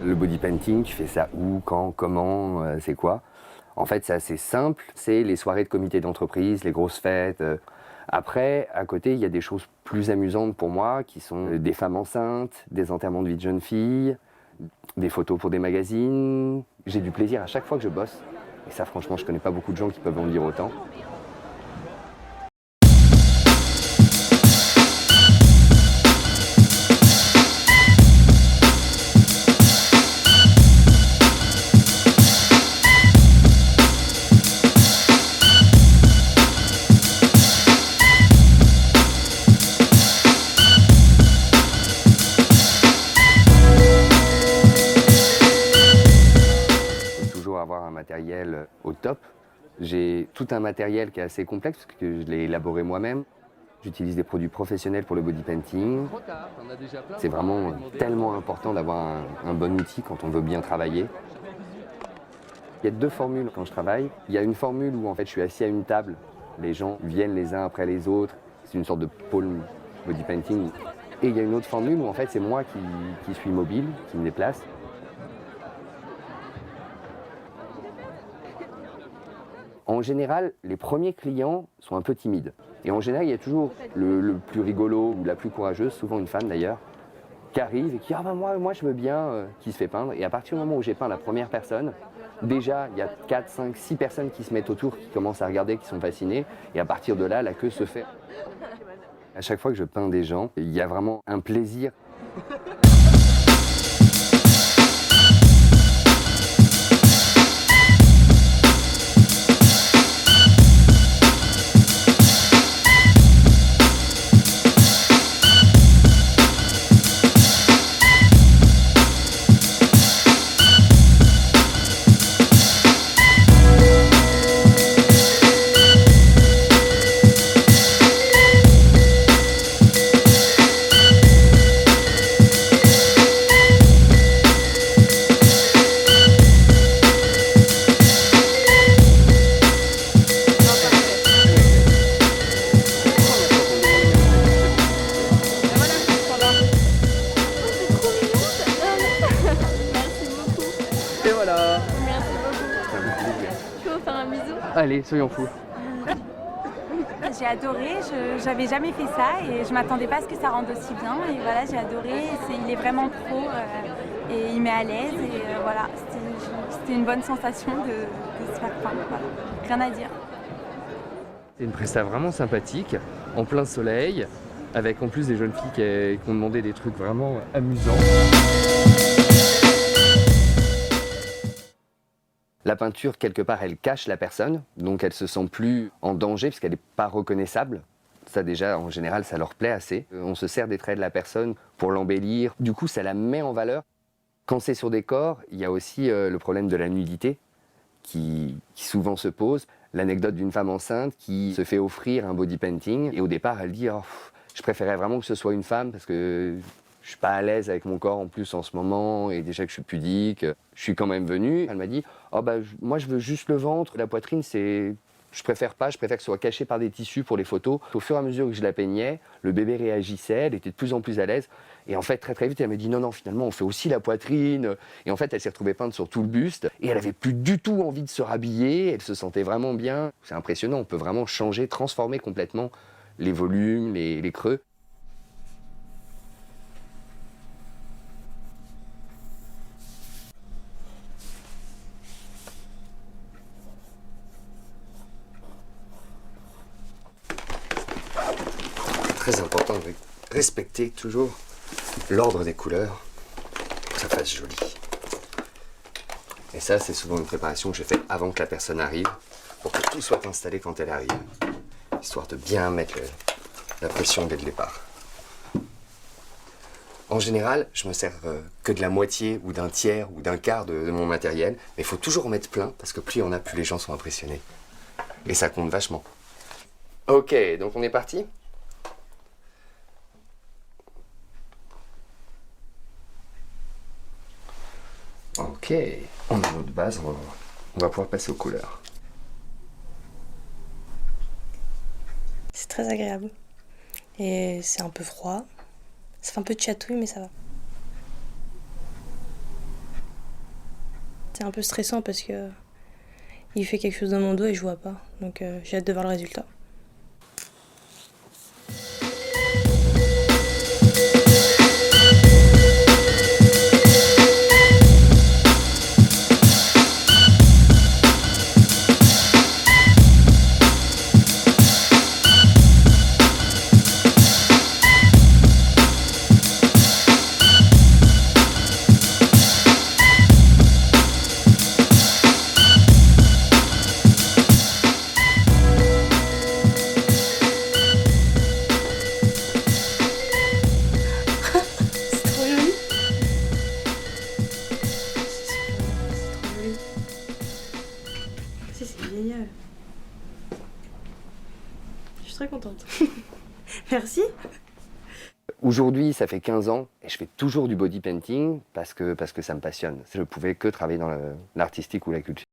Le body painting, tu fais ça où, quand, comment, c'est quoi? En fait, c'est assez simple. C'est les soirées de comité d'entreprise, les grosses fêtes. Après, à côté, il y a des choses plus amusantes pour moi qui sont des femmes enceintes, des enterrements de vie de jeunes filles, des photos pour des magazines. J'ai du plaisir à chaque fois que je bosse. Et ça, franchement, je connais pas beaucoup de gens qui peuvent en dire autant. Avoir un matériel au top. J'ai tout un matériel qui est assez complexe parce que je l'ai élaboré moi-même. J'utilise des produits professionnels pour le body painting. C'est vraiment tellement important d'avoir un bon outil quand on veut bien travailler. Il y a deux formules quand je travaille. Il y a une formule où en fait je suis assis à une table, les gens viennent les uns après les autres. C'est une sorte de pôle body painting. Et il y a une autre formule où en fait c'est moi qui suis mobile, qui me déplace. En général, les premiers clients sont un peu timides. Et en général, il y a toujours le plus rigolo ou la plus courageuse, souvent une femme d'ailleurs, qui arrive et qui dit « Ah ben moi je veux bien », qui se fait peindre. Et à partir du moment où j'ai peint la première personne, déjà il y a 4, 5, 6 personnes qui se mettent autour, qui commencent à regarder, qui sont fascinées. Et à partir de là, la queue se fait. À chaque fois que je peins des gens, il y a vraiment un plaisir. Et voilà. Merci beaucoup. Je peux vous faire un bisou? Allez, soyons fous. J'ai adoré, j'avais jamais fait ça et je m'attendais pas à ce que ça rende aussi bien. Et voilà, j'ai adoré, il est vraiment pro et il met à l'aise. Et voilà, c'était une bonne sensation de se faire peindre. Voilà. Rien à dire. C'est une presta vraiment sympathique, en plein soleil, avec en plus des jeunes filles qui ont demandé des trucs vraiment amusants. La peinture, quelque part, elle cache la personne, donc elle se sent plus en danger parce qu'elle n'est pas reconnaissable. Ça déjà, en général, ça leur plaît assez. On se sert des traits de la personne pour l'embellir. Du coup, ça la met en valeur. Quand c'est sur des corps, il y a aussi le problème de la nudité qui souvent se pose. L'anecdote d'une femme enceinte qui se fait offrir un body painting et au départ, elle dit oh, je préférais vraiment que ce soit une femme parce que je suis pas à l'aise avec mon corps en plus en ce moment et déjà que je suis pudique, je suis quand même venue. Elle m'a dit oh bah moi je veux juste le ventre, la poitrine je préfère pas, je préfère que ce soit caché par des tissus pour les photos. Au fur et à mesure que je la peignais, le bébé réagissait, elle était de plus en plus à l'aise. Et en fait, très vite, elle m'a dit non, finalement, on fait aussi la poitrine. Et en fait, elle s'est retrouvée peinte sur tout le buste. Et elle avait plus du tout envie de se rhabiller. Elle se sentait vraiment bien. C'est impressionnant, on peut vraiment changer, transformer complètement les volumes, les creux. Très important de respecter toujours l'ordre des couleurs pour que ça fasse joli. Et ça, c'est souvent une préparation que je fais avant que la personne arrive pour que tout soit installé quand elle arrive, histoire de bien mettre la pression dès le départ. En général, je me sers que de la moitié ou d'un tiers ou d'un quart de mon matériel, mais il faut toujours en mettre plein parce que plus il y en a, plus les gens sont impressionnés. Et ça compte vachement. Ok, donc on est parti ? Ok, on a notre base, on va pouvoir passer aux couleurs. C'est très agréable. Et c'est un peu froid. Ça fait un peu de chatouille, mais ça va. C'est un peu stressant parce que il fait quelque chose dans mon dos et je vois pas. Donc j'ai hâte de voir le résultat. C'est trop joli. C'est trop joli. Si, c'est génial. Je suis très contente. Merci. Aujourd'hui, ça fait 15 ans et je fais toujours du body painting parce que ça me passionne. Je ne pouvais que travailler dans l'artistique ou la culture.